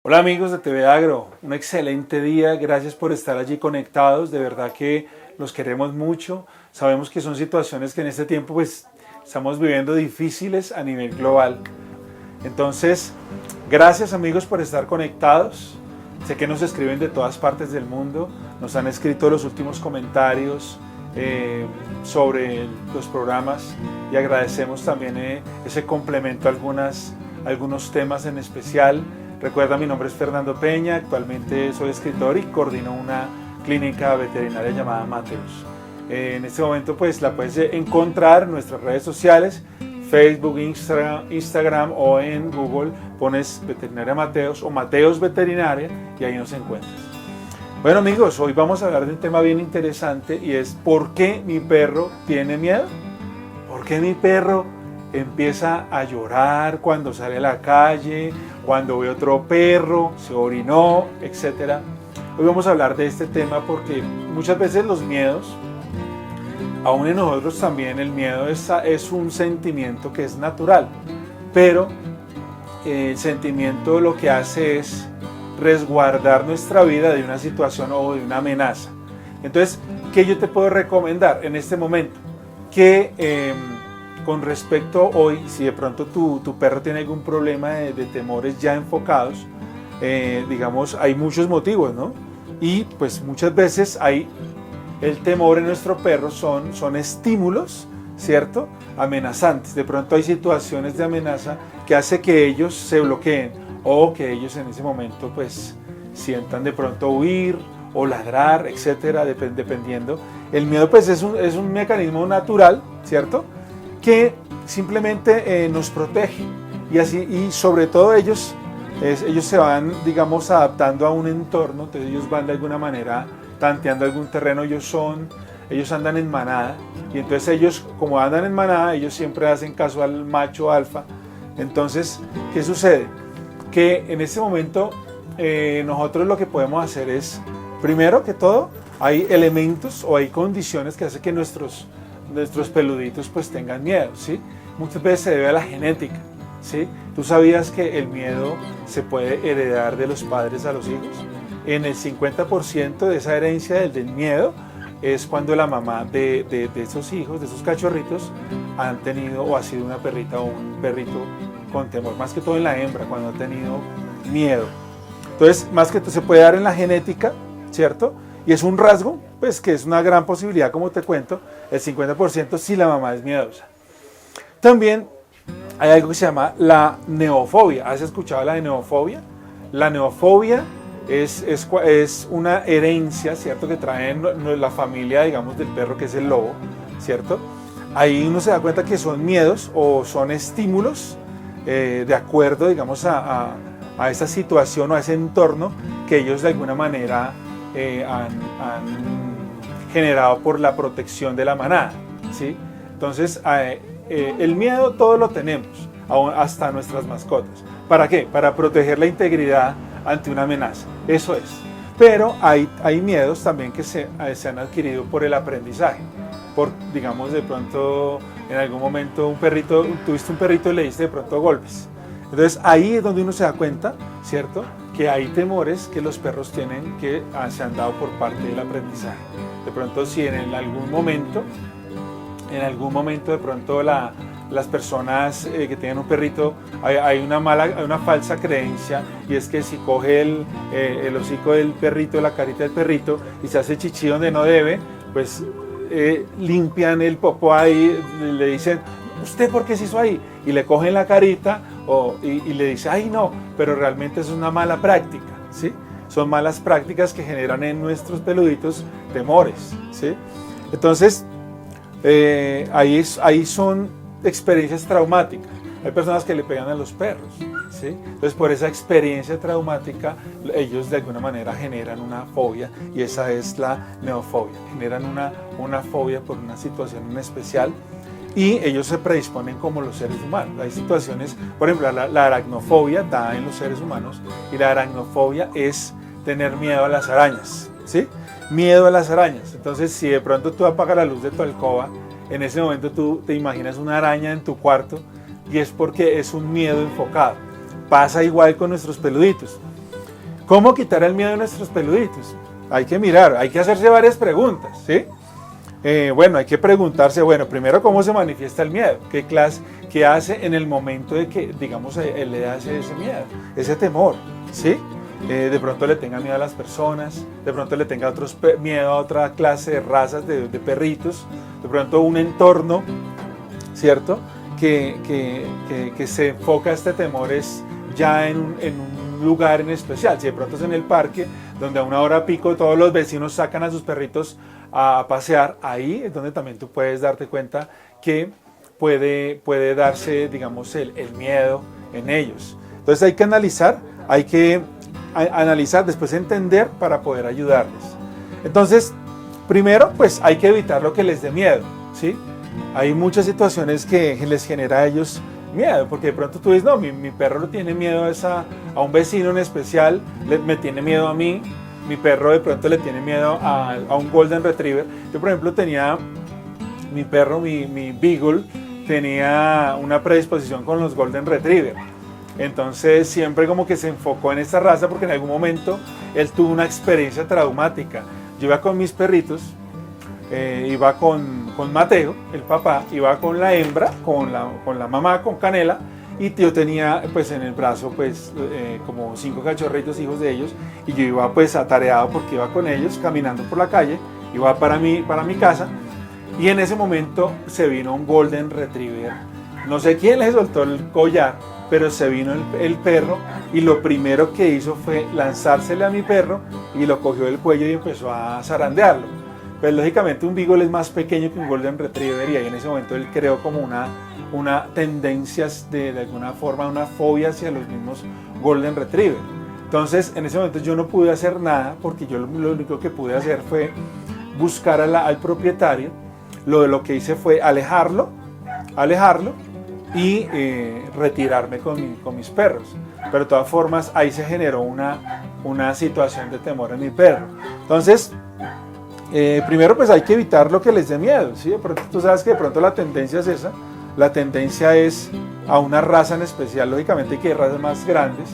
Hola amigos de TV Agro, un excelente día, gracias por estar allí conectados, de verdad que los queremos mucho, sabemos que son situaciones que en este tiempo pues estamos viviendo difíciles a nivel global. Entonces, gracias amigos por estar conectados, sé que nos escriben de todas partes del mundo, nos han escrito los últimos comentarios sobre los programas y agradecemos también ese complemento a algunos temas en especial. Recuerda, mi nombre es Fernando Peña, actualmente soy escritor y coordino una clínica veterinaria llamada Mateos. En este momento pues la puedes encontrar en nuestras redes sociales, Facebook, Instagram o en Google pones Veterinaria Mateos o Mateos Veterinaria y ahí nos encuentras. Bueno amigos, hoy vamos a hablar de un tema bien interesante y es ¿por qué mi perro tiene miedo? ¿Por qué mi perro empieza a llorar cuando sale a la calle, cuando ve otro perro, se orinó, etcétera? Hoy vamos a hablar de este tema porque muchas veces los miedos, aún en nosotros también el miedo es un sentimiento que es natural, pero el sentimiento lo que hace es resguardar nuestra vida de una situación o de una amenaza. Entonces, ¿qué yo te puedo recomendar en este momento? Que con respecto hoy, si de pronto tu perro tiene algún problema de temores ya enfocados, digamos, hay muchos motivos, ¿no? Y pues muchas veces el temor en nuestro perro son estímulos, ¿cierto? Amenazantes. De pronto hay situaciones de amenaza que hace que ellos se bloqueen o que ellos en ese momento pues sientan de pronto huir o ladrar, etcétera, dependiendo. El miedo pues es un mecanismo natural, ¿cierto? Que simplemente nos protege y sobre todo ellos se van, digamos, adaptando a un entorno, entonces ellos van de alguna manera tanteando algún terreno, ellos andan en manada y entonces ellos, como andan en manada, ellos siempre hacen caso al macho alfa. Entonces, ¿qué sucede? Que en este momento nosotros lo que podemos hacer es, primero que todo, hay elementos o hay condiciones que hacen que nuestros peluditos pues tengan miedo, ¿sí? Muchas veces se debe a la genética, ¿sí? ¿Tú sabías que el miedo se puede heredar de los padres a los hijos? En el 50% de esa herencia del miedo es cuando la mamá de esos hijos, de esos cachorritos, han tenido o ha sido una perrita o un perrito con temor, más que todo en la hembra, cuando ha tenido miedo. Entonces, más que todo se puede dar en la genética, ¿cierto? Y es un rasgo, pues que es una gran posibilidad, como te cuento, el 50% si la mamá es miedosa. También hay algo que se llama la neofobia. ¿Has escuchado la neofobia? La neofobia es una herencia, ¿cierto? Que trae la familia, digamos, del perro, que es el lobo, ¿cierto? Ahí uno se da cuenta que son miedos o son estímulos de acuerdo, digamos, a esa situación o a ese entorno que ellos de alguna manera han generado por la protección de la manada, ¿sí? Entonces, el miedo todo lo tenemos, hasta nuestras mascotas. ¿Para qué? Para proteger la integridad ante una amenaza, eso es. Pero hay miedos también que se han adquirido por el aprendizaje, digamos, de pronto en algún momento tuviste un perrito y le diste de pronto golpes. Entonces ahí es donde uno se da cuenta, ¿cierto?, que hay temores que los perros tienen que se han dado por parte del aprendizaje. De pronto si en algún momento de pronto las personas que tienen un perrito, hay una falsa creencia, y es que si coge el hocico del perrito, la carita del perrito, y se hace chichi donde no debe, pues limpian el popó ahí, le dicen, ¿usted por qué se hizo ahí? Y le cogen la carita y le dice, ay no, pero realmente es una mala práctica, ¿sí? Son malas prácticas que generan en nuestros peluditos temores, ¿sí? Entonces, ahí son experiencias traumáticas. Hay personas que le pegan a los perros, ¿sí? Entonces, por esa experiencia traumática, ellos de alguna manera generan una fobia, y esa es la neofobia. Generan una fobia por una situación en especial, y ellos se predisponen como los seres humanos. Hay situaciones, por ejemplo, la aracnofobia da en los seres humanos, y la aracnofobia es tener miedo a las arañas, ¿sí? Miedo a las arañas. Entonces, si de pronto tú apagas la luz de tu alcoba, en ese momento tú te imaginas una araña en tu cuarto, y es porque es un miedo enfocado. Pasa igual con nuestros peluditos. ¿Cómo quitar el miedo de nuestros peluditos? Hay que mirar, hay que hacerse varias preguntas, ¿sí? Bueno, hay que preguntarse, bueno, primero, ¿cómo se manifiesta el miedo? ¿Qué hace en el momento de que, digamos, él le hace ese miedo, ese temor, ¿sí? De pronto le tenga miedo a las personas, de pronto le tenga miedo a otra clase de razas de perritos, de pronto un entorno, ¿cierto? Que se enfoca este temor es ya en un lugar en especial. Si de pronto es en el parque, donde a una hora pico todos los vecinos sacan a sus perritos a pasear, ahí es donde también tú puedes darte cuenta que puede darse, digamos, el miedo en ellos. Entonces hay que analizar, después entender para poder ayudarles. Entonces, primero, pues hay que evitar lo que les dé miedo, ¿sí? Hay muchas situaciones que les genera a ellos miedo, porque de pronto tú dices, no, mi perro le tiene miedo a un vecino en especial, me tiene miedo a mí, mi perro de pronto le tiene miedo a un Golden Retriever. Yo, por ejemplo, tenía mi perro, mi Beagle, tenía una predisposición con los Golden Retriever. Entonces siempre como que se enfocó en esta raza porque en algún momento él tuvo una experiencia traumática. Yo iba con mis perritos, iba con Mateo, el papá, iba con la hembra, con la mamá, con Canela, y yo tenía pues en el brazo pues como 5 cachorritos, hijos de ellos, y yo iba pues atareado porque iba con ellos caminando por la calle, iba para mi casa, y en ese momento se vino un Golden Retriever. No sé quién le soltó el collar, pero se vino el perro y lo primero que hizo fue lanzársele a mi perro y lo cogió del cuello y empezó a zarandearlo. Pues lógicamente un Beagle es más pequeño que un Golden Retriever y ahí en ese momento él creó como una tendencia de alguna forma, una fobia hacia los mismos Golden Retriever. Entonces en ese momento yo no pude hacer nada porque yo lo único que pude hacer fue buscar al propietario. Lo que hice fue alejarlo y retirarme con mis perros. Pero de todas formas ahí se generó una situación de temor en mi perro. Entonces, primero pues hay que evitar lo que les dé miedo, ¿sí? De pronto, tú sabes que de pronto la tendencia es esa. La tendencia es a una raza en especial, lógicamente que hay razas más grandes.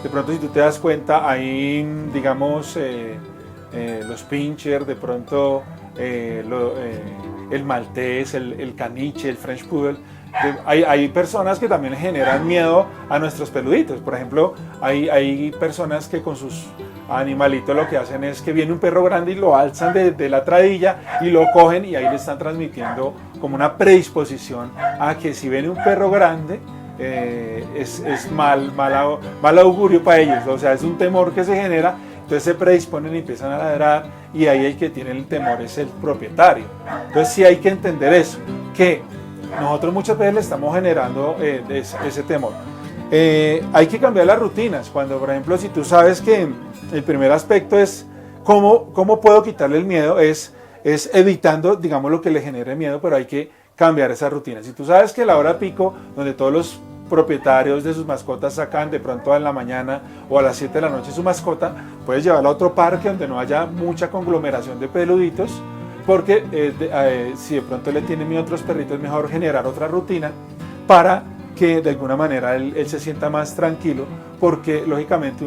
De pronto si tú te das cuenta, hay digamos los pincher, de pronto el maltés, el caniche, el French poodle. Hay personas que también generan miedo a nuestros peluditos. Por ejemplo, hay personas que con sus animalitos lo que hacen es que viene un perro grande y lo alzan de la tradilla y lo cogen y ahí le están transmitiendo como una predisposición a que si viene un perro grande es mal augurio para ellos. O sea, es un temor que se genera. Entonces se predisponen y empiezan a ladrar y ahí el que tiene el temor es el propietario. Entonces sí hay que entender eso, que nosotros muchas veces le estamos generando ese temor. Hay que cambiar las rutinas. Cuando, por ejemplo, si tú sabes que el primer aspecto es cómo puedo quitarle el miedo, es evitando, digamos, lo que le genere miedo, pero hay que cambiar esa rutina. Si tú sabes que la hora pico, donde todos los propietarios de sus mascotas sacan de pronto en la mañana o a las 7 de la noche su mascota, puedes llevarla a otro parque donde no haya mucha conglomeración de peluditos, porque si de pronto le tienen miedo a otros perritos, es mejor generar otra rutina para que de alguna manera él se sienta más tranquilo, porque lógicamente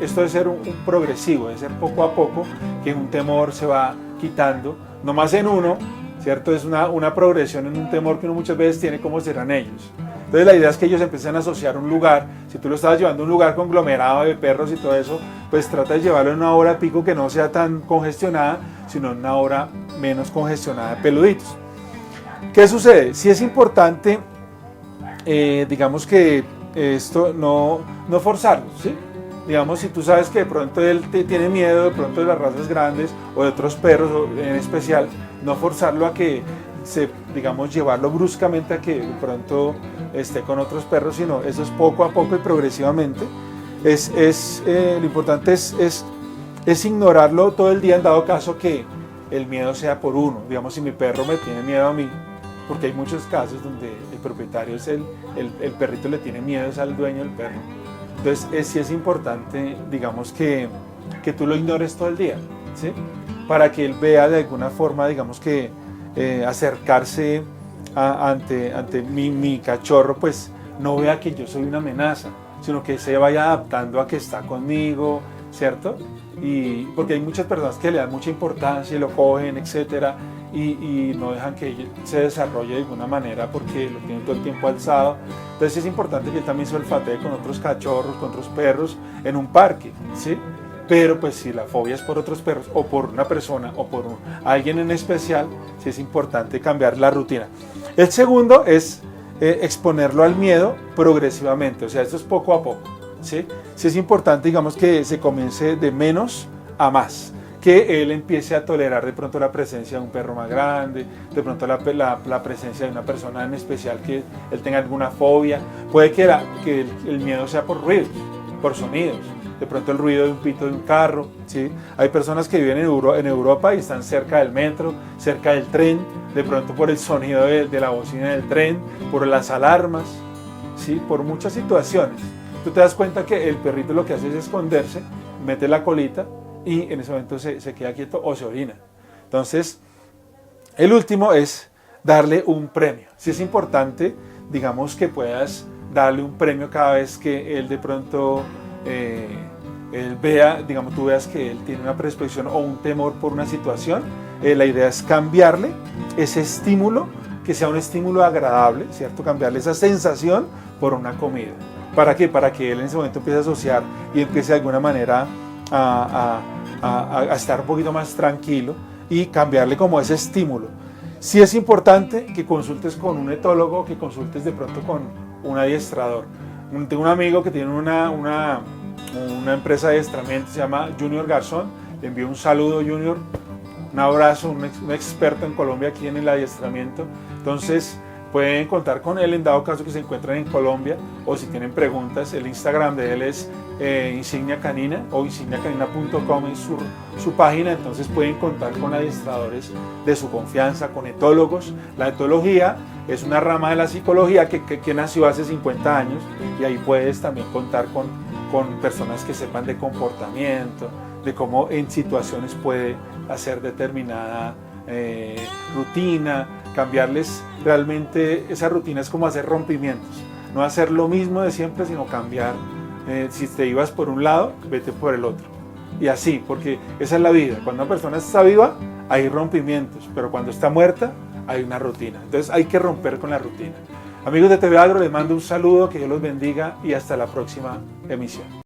esto debe ser un progresivo, debe ser poco a poco que un temor se va quitando, no más en uno, ¿cierto? Es una progresión en un temor que uno muchas veces tiene, como serán ellos. Entonces la idea es que ellos empiecen a asociar un lugar. Si tú lo estabas llevando a un lugar conglomerado de perros y todo eso, pues trata de llevarlo en una hora pico que no sea tan congestionada, sino en una hora menos congestionada de peluditos. ¿Qué sucede? Si es importante, digamos que esto no forzarlo, ¿sí? Digamos, si tú sabes que de pronto él tiene miedo de pronto de las razas grandes o de otros perros en especial, no forzarlo a que digamos, llevarlo bruscamente a que de pronto esté con otros perros, sino eso es poco a poco y progresivamente. Lo importante es ignorarlo todo el día en dado caso que el miedo sea por uno. Digamos, si mi perro me tiene miedo a mí, porque hay muchos casos donde el propietario es el perrito le tiene miedo es al dueño del perro. Entonces sí es importante, digamos, que tú lo ignores todo el día, ¿sí? Para que él vea de alguna forma, digamos, que acercarse ante mi cachorro, pues no vea que yo soy una amenaza, sino que se vaya adaptando a que está conmigo, ¿cierto? Y porque hay muchas personas que le dan mucha importancia y lo cogen, etcétera, y no dejan que él se desarrolle de alguna manera porque lo tienen todo el tiempo alzado. Entonces es importante que él también se olfatee con otros cachorros, con otros perros en un parque, ¿sí? Pero pues si la fobia es por otros perros o por una persona o por alguien en especial, sí es importante cambiar la rutina. El segundo es exponerlo al miedo progresivamente, o sea, esto es poco a poco, ¿sí? Sí es importante, digamos, que se comience de menos a más, que él empiece a tolerar de pronto la presencia de un perro más grande, de pronto la presencia de una persona en especial que él tenga alguna fobia. Puede que el miedo sea por ruidos, por sonidos, de pronto el ruido de un pito de un carro, ¿sí? Hay personas que viven en Europa y están cerca del metro, cerca del tren, de pronto por el sonido de la bocina del tren, por las alarmas, ¿sí? Por muchas situaciones. Tú te das cuenta que el perrito lo que hace es esconderse, mete la colita y en ese momento se queda quieto o se orina. Entonces, el último es darle un premio. Si es importante, digamos, que puedas darle un premio cada vez que él de pronto él vea, digamos, tú veas que él tiene una predisposición o un temor por una situación. La idea es cambiarle ese estímulo, que sea un estímulo agradable, ¿cierto? Cambiarle esa sensación por una comida. ¿Para qué? Para que él en ese momento empiece a asociar y empiece de alguna manera a estar un poquito más tranquilo y cambiarle como ese estímulo. Sí es importante que consultes con un etólogo, que consultes de pronto con un adiestrador. Tengo un amigo que tiene una empresa de adiestramiento, se llama Junior Garzón. Le envío un saludo, Junior, un abrazo, un experto en Colombia aquí en el adiestramiento. Entonces pueden contar con él en dado caso que se encuentren en Colombia, o si tienen preguntas. El Instagram de él es Insignia Canina, o insigniacanina.com es su página. Entonces pueden contar con adiestradores de su confianza, con etólogos. La etología es una rama de la psicología que nació hace 50 años, y ahí puedes también contar con personas que sepan de comportamiento, de cómo en situaciones puede hacer determinada rutina, cambiarles realmente esa rutina. Es como hacer rompimientos, no hacer lo mismo de siempre, sino cambiar. Si te ibas por un lado, vete por el otro, y así, porque esa es la vida. Cuando una persona está viva hay rompimientos, pero cuando está muerta hay una rutina. Entonces hay que romper con la rutina. Amigos de TV Agro, les mando un saludo, que Dios los bendiga y hasta la próxima emisión.